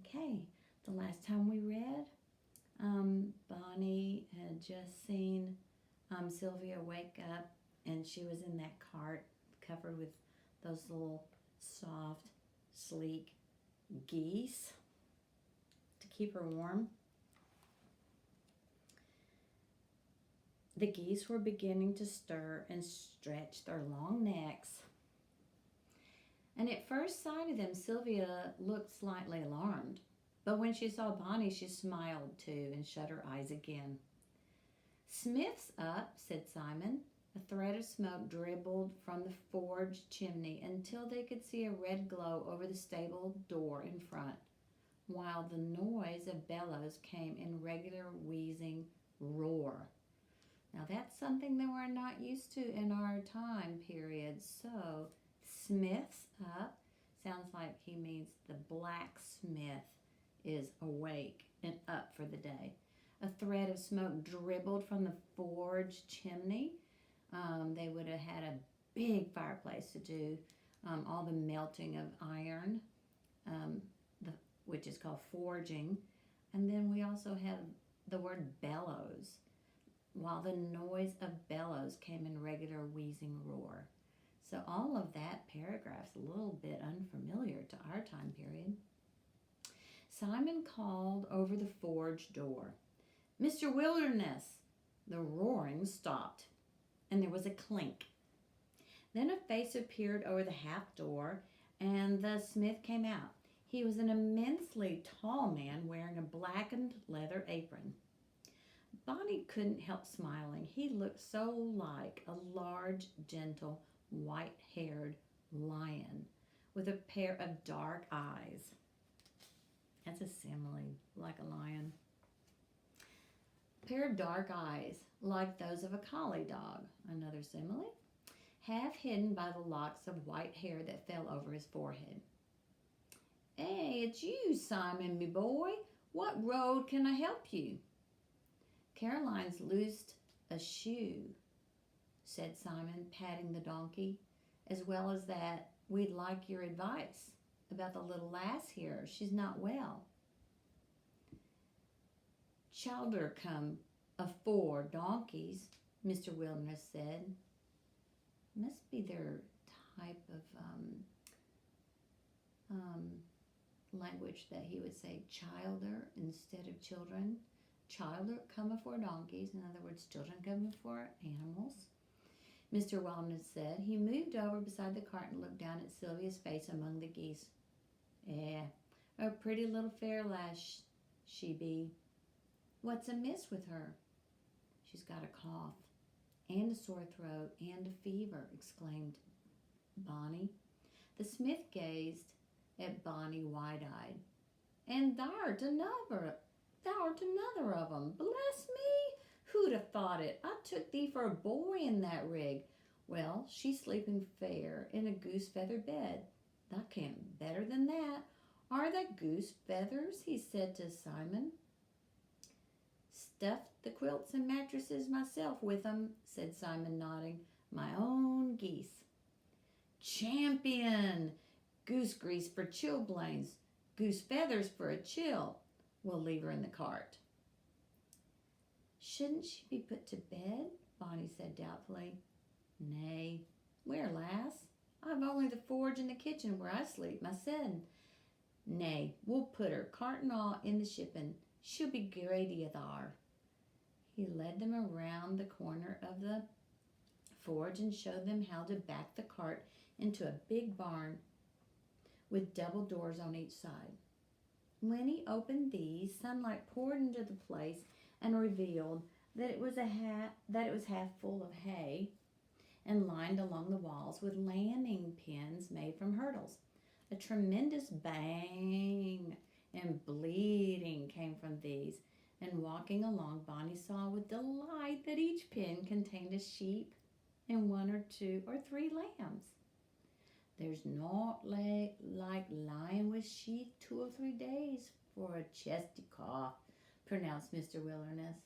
Okay, the last time we read, Bonnie had just seen Sylvia wake up, and she was in that cart covered with those little soft, sleek geese to keep her warm. The geese were beginning to stir and stretch their long necks, and at first sight of them, Sylvia looked slightly alarmed. But when she saw Bonnie, she smiled too and shut her eyes again. "Smith's up," said Simon. A thread of smoke dribbled from the forge chimney until they could see a red glow over the stable door in front, while the noise of bellows came in regular wheezing roar. Now that's something that we're not used to in our time period. So, Smith's up sounds like he means the blacksmith is awake and up for the day. A thread of smoke dribbled from the forge chimney. They would have had a big fireplace to do all the melting of iron, um, which is called forging. And then we also have the word bellows, while the noise of bellows came in regular wheezing roar. So all of that paragraph's a little bit unfamiliar to our time period. Simon called over the forge door, "Mr. Wilderness!" The roaring stopped, and there was a clink. Then a face appeared over the half door, and the smith came out. He was an immensely tall man wearing a blackened leather apron. Bonnie couldn't help smiling. He looked so like a large, gentle, white-haired lion with a pair of dark eyes. That's a simile, like a lion. A pair of dark eyes, like those of a collie dog, another simile, half hidden by the locks of white hair that fell over his forehead. "Hey, it's you, Simon, me boy. What road can I help you?" "Caroline's loosed a shoe," said Simon, patting the donkey. "As well as that, we'd like your advice about the little lass here. She's not well." "Childer come afore donkeys," Mr. Wilderness said. Must be their type of language that he would say childer instead of children. Childer come before donkeys. In other words, children come before animals. Mr. Wilderness said. He moved over beside the cart and looked down at Sylvia's face among the geese. "Eh, a pretty little fair lass she be. What's amiss with her?" "She's got a cough and a sore throat and a fever," exclaimed Bonnie. The smith gazed at Bonnie wide-eyed. "And thou'rt another of 'em. Bless me! Who'd have thought it? I took thee for a boy in that rig. Well, she's sleeping fair in a goose feather bed. Thou can't better than that. Are that goose feathers?" he said to Simon. "Stuffed the quilts and mattresses myself with 'em," said Simon, nodding. "My own geese." "Champion! Goose grease for chilblains, goose feathers for a chill. We'll leave her in the cart." "Shouldn't she be put to bed?" Bonnie said doubtfully. "Nay. Where, lass? I've only the forge and the kitchen where I sleep mysen. Nay, we'll put her, cart and all, in the shipping. She'll be grady thar." He led them around the corner of the forge and showed them how to back the cart into a big barn with double doors on each side. When he opened these, sunlight poured into the place and revealed that it was half full of hay and lined along the walls with landing pins made from hurdles. A tremendous bang and bleating came from these, and walking along, Bonnie saw with delight that each pin contained a sheep and one or two or three lambs. "There's naught like lying with sheep 2 or 3 days for a chesty cough," pronounced Mr. Wilderness.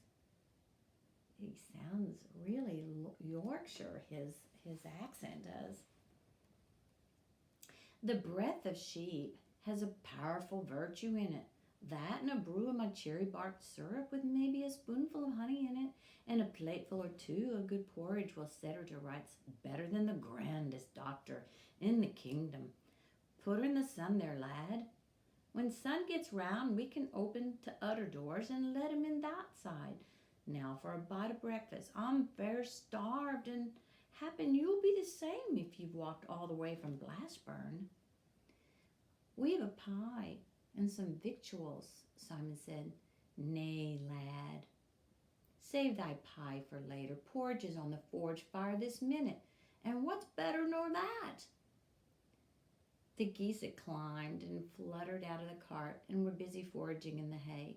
He sounds really Yorkshire, his accent does. "The breath of sheep has a powerful virtue in it. That and a brew of my cherry bark syrup with maybe a spoonful of honey in it and a plateful or two of good porridge will set her to rights better than the grandest doctor in the kingdom. Put her in the sun there, lad. When sun gets round, we can open to udder doors and let him in that side. Now for a bite of breakfast. I'm fair starved, and happen you'll be the same if you've walked all the way from Glassburn. We've a pie and some victuals, Simon said. Nay, lad, save thy pie for later. Porridge is on the forge fire this minute, and what's better nor that? The geese had climbed and fluttered out of the cart and were busy foraging in the hay.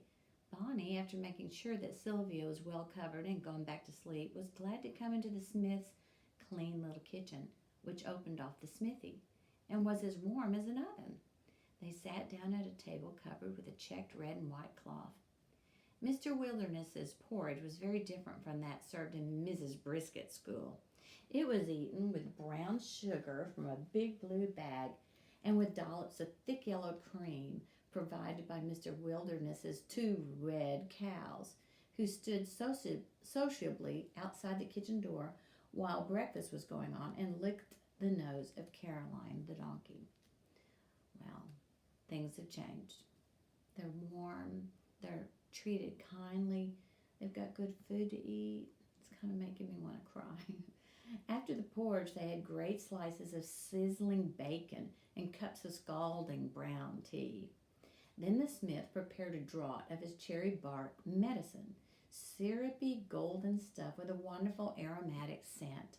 Bonnie, after making sure that Sylvia was well covered and gone back to sleep, was glad to come into the smith's clean little kitchen, which opened off the smithy, and was as warm as an oven. They sat down at a table covered with a checked red and white cloth. Mr. Wilderness's porridge was very different from that served in Mrs. Brisket's school. It was eaten with brown sugar from a big blue bag and with dollops of thick yellow cream provided by Mr. Wilderness's 2 red cows, who stood sociably outside the kitchen door while breakfast was going on and licked the nose of Caroline the donkey. Well, things have changed. They're warm, they're treated kindly, they've got good food to eat. It's kind of making me want to cry. After the porridge, they had great slices of sizzling bacon and cups of scalding brown tea. Then the smith prepared a draught of his cherry bark medicine, syrupy golden stuff with a wonderful aromatic scent,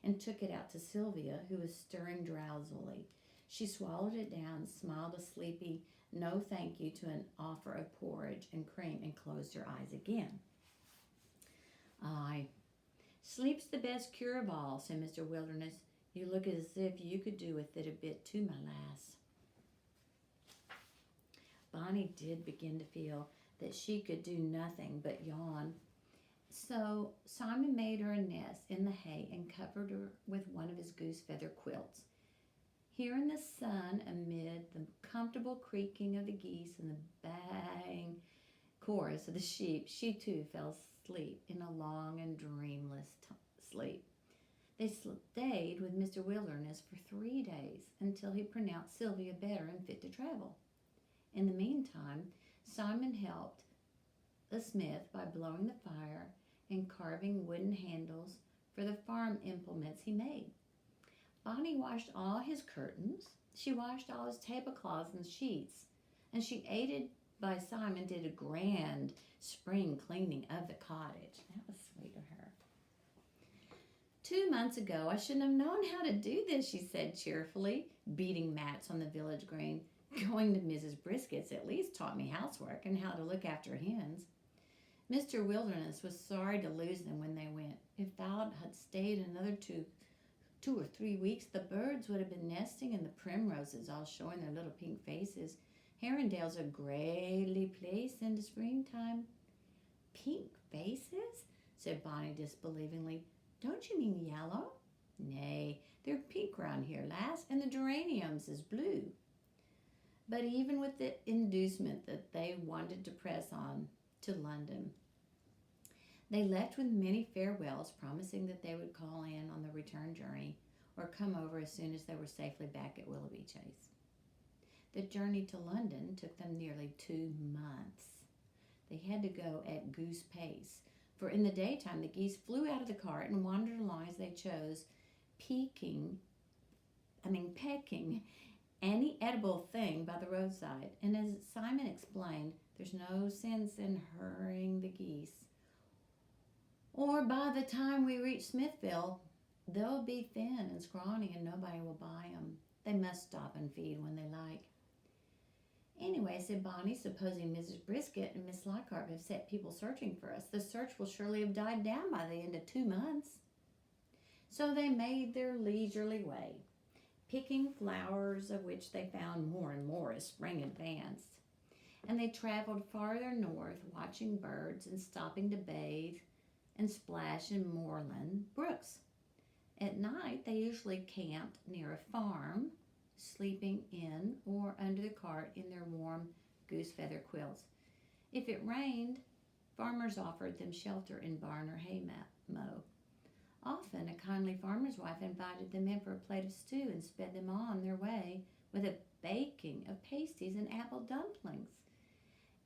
and took it out to Sylvia, who was stirring drowsily. She swallowed it down, smiled a sleepy no thank you to an offer of porridge and cream, and closed her eyes again. Aye, sleep's the best cure of all, said Mr. Wilderness. You look as if you could do with it a bit too, my lass. Bonnie did begin to feel that she could do nothing but yawn. So Simon made her a nest in the hay and covered her with one of his goose feather quilts. Here in the sun, amid the comfortable creaking of the geese and the baying chorus of the sheep, she too fell asleep in a long and dreamless sleep. They stayed with Mr. Wilderness for 3 days until he pronounced Sylvia better and fit to travel. In the meantime, Simon helped the smith by blowing the fire and carving wooden handles for the farm implements he made. Bonnie washed all his curtains. She washed all his tablecloths and sheets, and she, aided by Simon, did a grand spring cleaning of the cottage. That was sweet of her. 2 months ago, I shouldn't have known how to do this, she said cheerfully, beating mats on the village green. Going to Mrs. Brisket's at least taught me housework and how to look after hens. Mr. Wilderness was sorry to lose them when they went. If thou had stayed another two or 3 weeks, the birds would have been nesting and the primroses all showing their little pink faces. Herondale's a greatly place in the springtime. Pink faces? Said Bonnie disbelievingly. Don't you mean yellow? Nay, they're pink round here, lass, and the geraniums is blue. But even with the inducement that they wanted to press on to London, they left with many farewells, promising that they would call in on the return journey or come over as soon as they were safely back at Willoughby Chase. The journey to London took them nearly 2 months. They had to go at goose pace, for in the daytime the geese flew out of the cart and wandered along as they chose, pecking any edible thing by the roadside. And as Simon explained, there's no sense in hurrying the geese, or by the time we reach Smithville, they'll be thin and scrawny and nobody will buy them. They must stop and feed when they like. Anyway, said Bonnie, supposing Mrs. Brisket and Miss Lockhart have set people searching for us, the search will surely have died down by the end of 2 months. So they made their leisurely way, picking flowers of which they found more and more as spring advanced. And they traveled farther north, watching birds and stopping to bathe and splash in moorland brooks. At night, they usually camped near a farm, sleeping in or under the cart in their warm goose feather quilts. If it rained, farmers offered them shelter in barn or hay mow. Often a kindly farmer's wife invited them in for a plate of stew and sped them on their way with a baking of pasties and apple dumplings.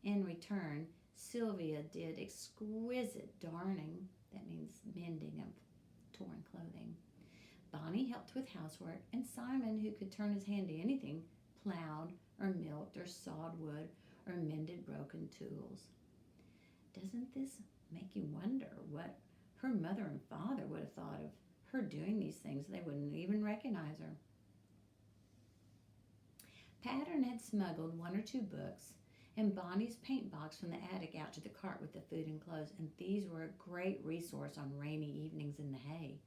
In return, Sylvia did exquisite darning, that means mending of torn clothing. Bonnie helped with housework, and Simon, who could turn his hand to anything, plowed or milked or sawed wood or mended broken tools. Doesn't this make you wonder what her mother and father would have thought of her doing these things? They wouldn't even recognize her. Pattern had smuggled one or two books and Bonnie's paint box from the attic out to the cart with the food and clothes, and these were a great resource on rainy evenings in the hay.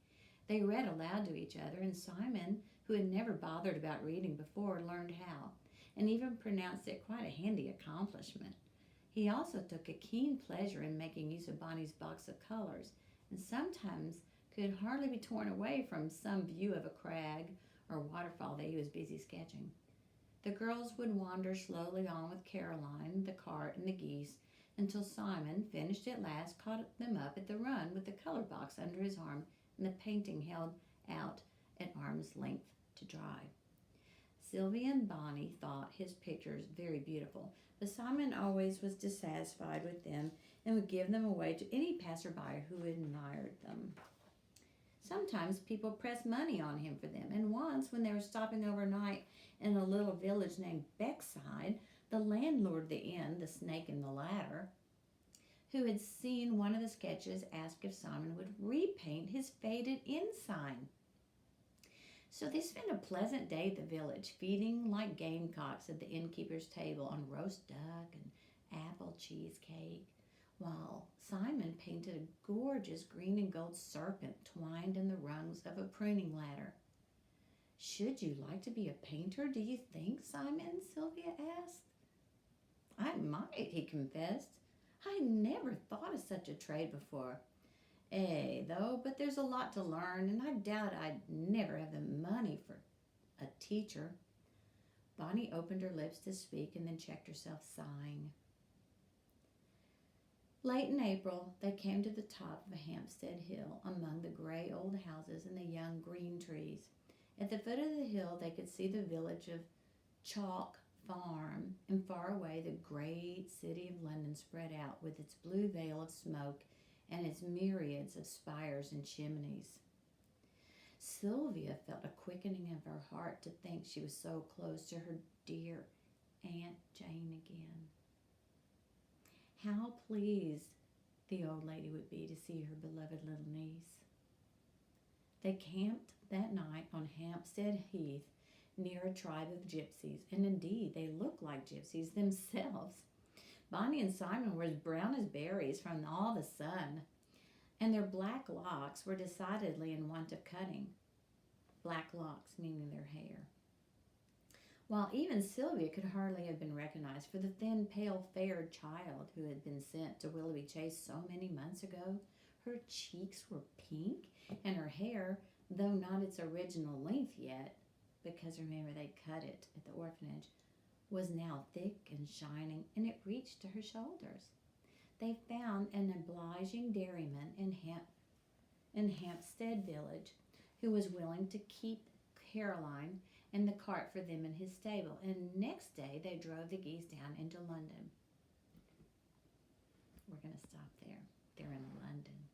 They read aloud to each other, and Simon, who had never bothered about reading before, learned how, and even pronounced it quite a handy accomplishment. He also took a keen pleasure in making use of Bonnie's box of colors, and sometimes could hardly be torn away from some view of a crag or waterfall that he was busy sketching. The girls would wander slowly on with Caroline, the cart, and the geese, until Simon, finished at last, caught them up at the run with the color box under his arm and the painting held out at arm's length to dry. Sylvia and Bonnie thought his pictures very beautiful, but Simon always was dissatisfied with them and would give them away to any passerby who admired them. Sometimes people pressed money on him for them, and once, when they were stopping overnight in a little village named Beckside, the landlord of the inn, the snake in the ladder, who had seen one of the sketches, asked if Simon would repaint his faded inn sign. So they spent a pleasant day at the village, feeding like gamecocks at the innkeeper's table on roast duck and apple cheesecake, while Simon painted a gorgeous green and gold serpent twined in the rungs of a pruning ladder. "Should you like to be a painter, do you think, Simon?" Sylvia asked. "I might," he confessed. "I never thought of such a trade before. Though, but there's a lot to learn, and I doubt I'd never have the money for a teacher." Bonnie opened her lips to speak and then checked herself, sighing. Late in April, they came to the top of a Hampstead hill among the gray old houses and the young green trees. At the foot of the hill, they could see the village of Chalk Farm, and far away the great city of London spread out with its blue veil of smoke and its myriads of spires and chimneys. Sylvia felt a quickening of her heart to think she was so close to her dear Aunt Jane again. How pleased the old lady would be to see her beloved little niece. They camped that night on Hampstead Heath near a tribe of gypsies, and indeed they looked like gypsies themselves. Bonnie and Simon were as brown as berries from all the sun, and their black locks were decidedly in want of cutting. Black locks meaning their hair. While even Sylvia could hardly have been recognized for the thin, pale, fair child who had been sent to Willoughby Chase so many months ago, her cheeks were pink, and her hair, though not its original length yet, because remember they cut it at the orphanage, was now thick and shining, and it reached to her shoulders. They found an obliging dairyman in Hampstead village who was willing to keep Caroline and the cart for them in his stable, and next day they drove the geese down into London. We're going to stop there. They're in London.